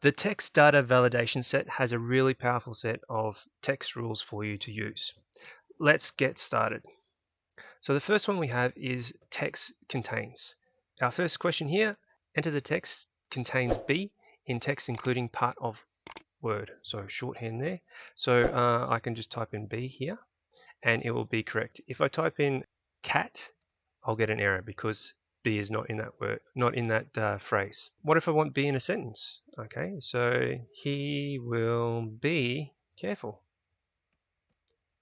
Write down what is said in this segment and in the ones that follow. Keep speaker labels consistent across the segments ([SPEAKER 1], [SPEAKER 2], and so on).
[SPEAKER 1] The text data validation set has a really powerful set of text rules for you to use. Let's get started. So the first one we have is text contains. Our first question here, enter the text contains B in text including part of word. So shorthand there. So I can just type in B here and it will be correct. If I type in cat, I'll get an error because B is not in that word, not in that phrase. What if I want B in a sentence? Okay, so he will be careful.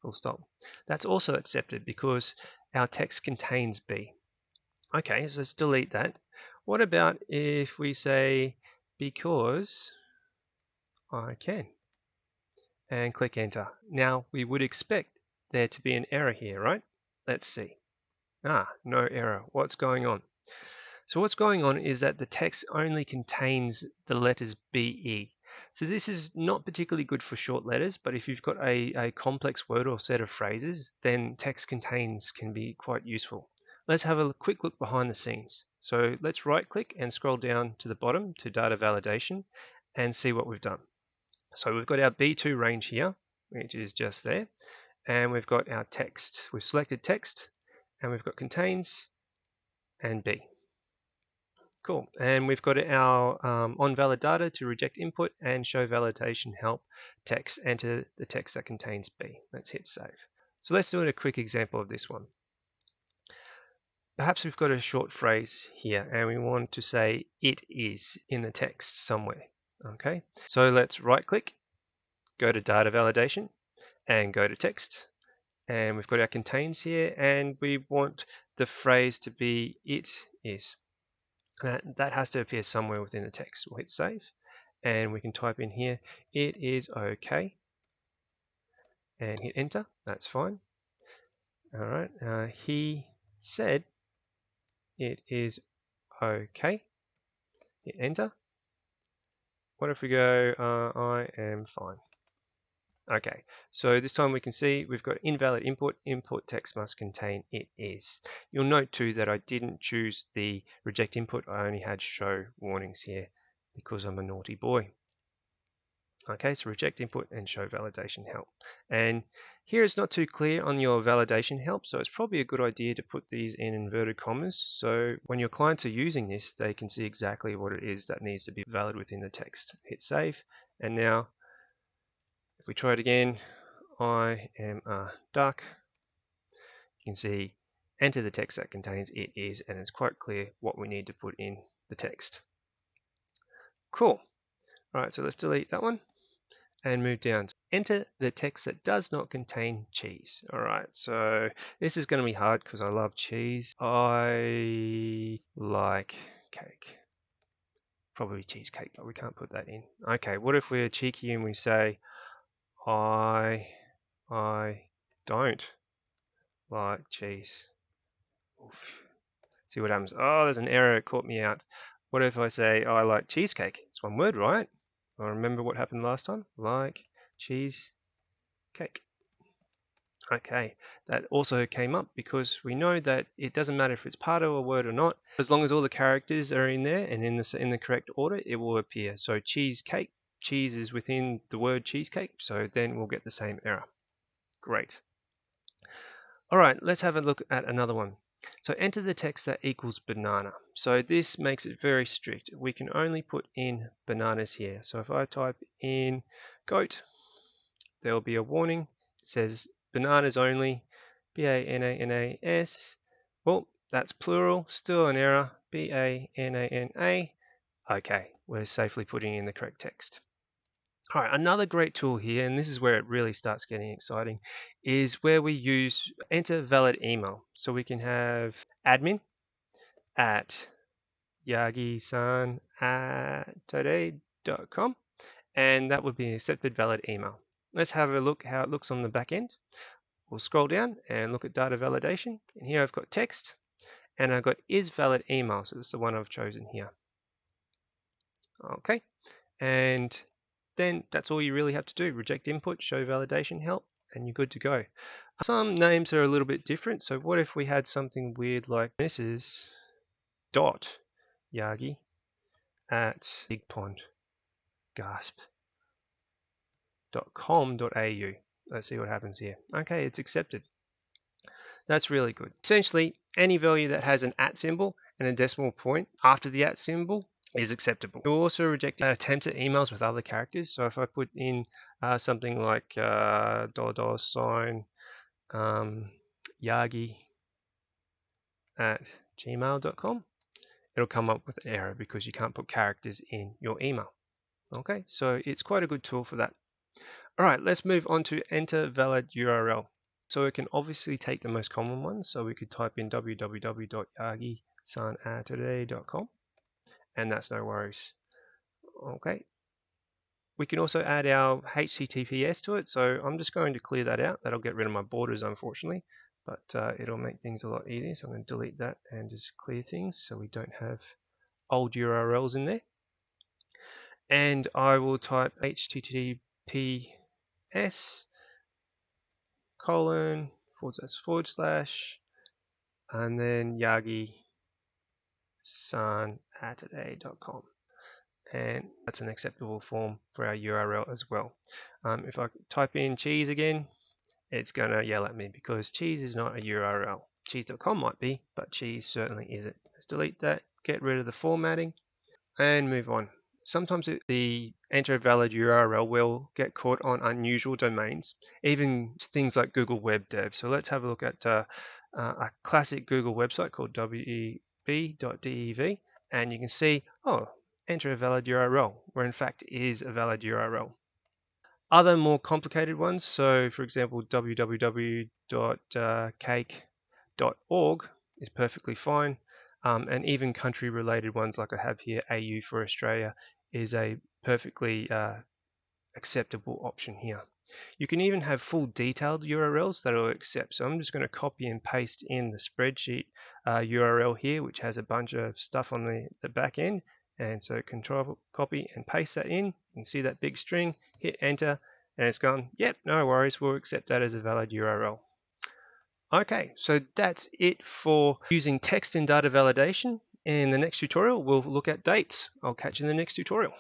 [SPEAKER 1] Full stop. That's also accepted because our text contains B. Okay, so let's delete that. What about if we say because I can and click enter? Now we would expect there to be an error here, right? Let's see. No error. What's going on? So what's going on is that the text only contains the letters BE. So this is not particularly good for short letters, but if you've got a complex word or set of phrases, then text contains can be quite useful. Let's have a quick look behind the scenes. So let's right click and scroll down to the bottom to data validation and see what we've done. So we've got our B2 range here, which is just there, and we've got our text. We've selected text and we've got contains and B. Cool. And we've got our on valid data to reject input and show validation help text enter the text that contains B. Let's hit save. So let's do a quick example of this one. Perhaps we've got a short phrase here and we want to say it is in the text somewhere. Okay. So let's right click, go to data validation and go to text. And we've got our contains here and we want the phrase to be it is. That has to appear somewhere within the text. We'll hit save and we can type in here, it is okay, and hit enter. That's fine. All right, he said it is okay. Hit enter. What if we go, I am fine? Okay, so this time we can see we've got invalid input. Input text must contain it is. You'll note too that I didn't choose the reject input. I only had show warnings here because I'm a naughty boy. Okay, so reject input and show validation help. And here it's not too clear on your validation help, so it's probably a good idea to put these in inverted commas. So when your clients are using this, they can see exactly what it is that needs to be valid within the text. Hit save, and now if we try it again, I am a duck. You can see enter the text that contains it is, and it's quite clear what we need to put in the text. Cool. All right, so let's delete that one and move down. Enter the text that does not contain cheese. All right, so this is going to be hard because I love cheese. I like cake. Probably cheesecake, but we can't put that in. Okay, what if we're cheeky and we say I don't like cheese? Oof. See what happens. Oh, there's an error. It caught me out. What if I say I like cheesecake? It's one word, right? I remember what happened last time. Like cheese cake. Okay, that also came up because we know that it doesn't matter if it's part of a word or not. As long as all the characters are in there and in the correct order, it will appear. So cheesecake, cheese is within the word cheesecake, so then we'll get the same error. Great. All right, let's have a look at another one. So enter the text that equals banana. So this makes it very strict. We can only put in bananas here. So if I type in goat, there will be a warning. It says bananas only, B-A-N-A-N-A-S. Well, that's plural, still an error, B-A-N-A-N-A. Okay, we're safely putting in the correct text. All right, another great tool here, and this is where it really starts getting exciting, is where we use enter valid email. So we can have admin at yagi-san at today.com, and that would be an accepted valid email. Let's have a look how it looks on the back end. We'll scroll down and look at data validation. And here I've got text and I've got is valid email. So this is the one I've chosen here. Okay. And then that's all you really have to do. Reject input, show validation help, and you're good to go. Some names are a little bit different. So what if we had something weird like Mrs. Dot Yagi at Big Pond? gasp.com.au. Let's see what happens here. Okay, it's accepted. That's really good. Essentially, any value that has an @ symbol and a decimal point after the @ symbol is acceptable. It will also reject attempted emails with other characters. So if I put in something like $sign yagi@gmail.com, it'll come up with an error because you can't put characters in your email. Okay, so it's quite a good tool for that. All right, let's move on to enter valid URL. So it can obviously take the most common ones. So we could type in www.yagi-san-today.com, and that's no worries. Okay. We can also add our HTTPS to it. So I'm just going to clear that out. That'll get rid of my borders, unfortunately, but it'll make things a lot easier. So I'm going to delete that and just clear things so we don't have old URLs in there. And I will type HTTPS : / and then yagi-san-today.com, and that's an acceptable form for our URL as well. If I type in cheese again, it's gonna yell at me because cheese is not a URL. Cheese.com might be, but cheese certainly isn't. Let's delete that, get rid of the formatting, and move on. Sometimes the enter a valid URL will get caught on unusual domains, even things like Google Web Dev. So let's have a look at a classic Google website called web.dev, and you can see, oh, enter a valid URL, where in fact is a valid URL. Other more complicated ones, so for example, www.cake.org is perfectly fine. And even country related ones like I have here, AU for Australia, is a perfectly acceptable option here. You can even have full detailed URLs that will accept. So I'm just going to copy and paste in the spreadsheet URL here, which has a bunch of stuff on the back end. And so control copy and paste that in. You can see that big string, hit enter, and it's gone, yep, no worries, we'll accept that as a valid URL. Okay, so that's it for using text in data validation. In the next tutorial, we'll look at dates. I'll catch you in the next tutorial.